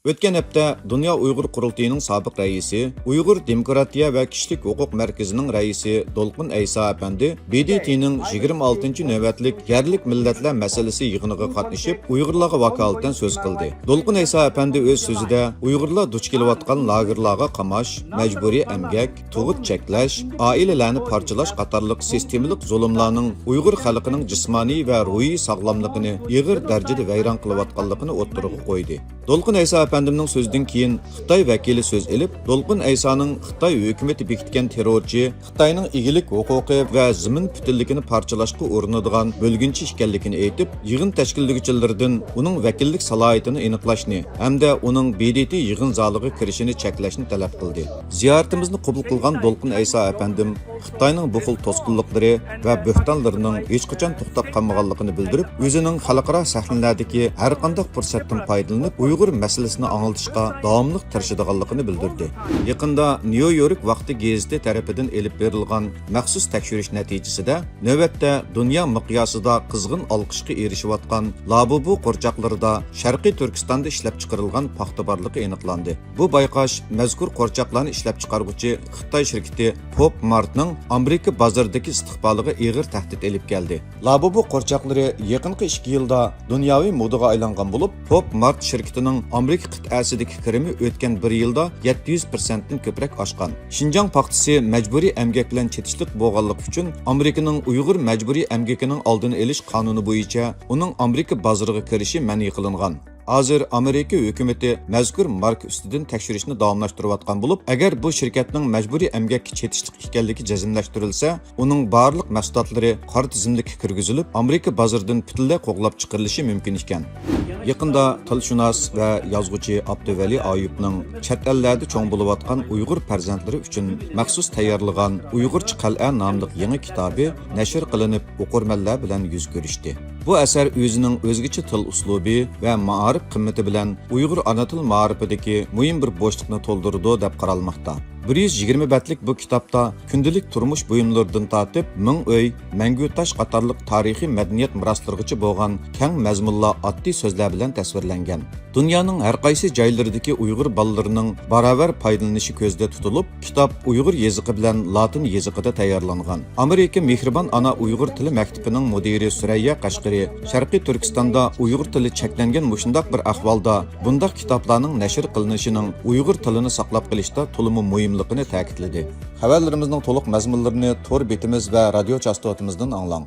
O'tgan hafta Dünya Uyg'ur qurultayining sobiq raisi, Uyg'ur Demokratiya va Kishilik huquq markazining raisi Dolqin Aysa apandi BDTning 26-navbatlik yerlik millatlar masalasi yig'iniga qatnashib, Uyg'urlarga vakolatan so'z qildi. Dolqin Aysa apandi o'z so'zida Uyg'urlar duch kelayotgan lagerlarga qamash, majburiy emgak, tug'ut cheklash, oilalarni parchalash qatorliq sistemalik zulmlarning Uyg'ur xalqining jismoniy va ruhiy sog'lomligini ig'ir darajada vayron qilayotganligini o'ttirg'a qo'ydi. Dolqin Aysa apandimning so'zidan keyin Xitoy vakili so'z elib, Dolqin Aysaning Xitoy hukumati bekitgan terrorchi, Xitoyning egilik huquqi va zamin butunligini parchalashga urinadigan bo'lgunchi ekanligini aytib, yig'in tashkillovchilaridan uning vakillik salohiyatini aniqlashni hamda uning BDT yig'in zaliga kirishini cheklashni talab qildi. Ziyoratimizni qabul qilgan Dolqin Aysa apandim Xitoyning bu xil to'sqinliklari va bo'htonlarining hech qachon to'xtab qolmaganligini bildirib, o'zining xalqaro sahnalardagi har qanday fursatdan foydalanib Uyg'ur masalasini anglitishga davomli tirishadiganligini bildirdi. Yaqinda New York vaqti gazeti tarafidan elib berilgan maxsus tekshirish natijasida navbatda dunyo miqyosida qizg'in olqishga erishayotgan Labubu qo'rchoqlarida Sharqiy Turkistonda ishlab chiqarilgan paxta borligi aniqlandi. Bu bayqash mazkur qo'rchoqlarni ishlab chiqaruvchi Xitoy shirkati Pop Martning Amerika bozoridagi istiqboliga og'ir tahdid elib keldi. Labubu qo'rchoqlari yaqinqi 2 yilda dunyoviy modaga aylangan bo'lib, Pop Mart shirkatining Amerika qit'asidagi kirimi o'tgan 1 yilda 700% dan ko'proq oshgan. Xinjiang paxtasi majburiy emgak bilan chetishlik bo'lganligi uchun Amerikaning Uyg'ur majburiy emgakining oldini olish qonuni bo'yicha uning Amerika bozoriga kirishi ma'ni qilingan. Hozir Amerika hukumati mazkur marka ustidan tekshirishni davomlashtirayotgan bo'lib, agar bu shirkatning majburiy emgakka chetishlik ekanligi jazmlashtirilsa, uning barliq mahsulotlari qora tizimlikka kirgizilib, Amerika bozoridan butunlay qo'g'lab chiqarilishi mumkin ekan. Yaqinda tilshunos va yozuvchi Abduvali Ayubning chet ellarda cho'ng bo'layotgan Uyg'ur farzandlari uchun maxsus tayyorlagan Uyg'urcha qal'a nomli yangi kitobi nashr qilinib, o'qirmanlar bilan yuz ko'rishdi. Bu asar o'zining o'zgacha til uslubi va ma'arif qimmati bilan Uyg'ur ona til ma'rifidagi muhim bir bo'shliqni to'ldirdi deb qaralmoqda. 120 betlik bu kitapta kundalik turmush buyumlaridan tortib, ming uy, mangu tosh qatorliq tarixiy madaniyat miroslargacha bo'lgan keng mazmunli oddiy so'zlar bilan tasvirlangan. Dunyoning har qaysi joylaridagi Uyg'ur bolalarining barobar foydalanishi ko'zda tutilib, kitob Uyg'ur yoziqi bilan Latin yoziqida tayyorlangan. Amerika Mehribon ona Uyg'ur tili maktabining mudiri Surayya Qashqari Sharqiy Turkistonda Uyg'ur tili cheklangan mushundaq bir ahvolda bundaq kitoblarning nashr qilinishining Uyg'ur tilini saqlab qolishda to'liq muhimligini ta'kidladi. Xabarlarimizning to'liq mazmunlarini tor betimiz va radio chastotimizdan anglang.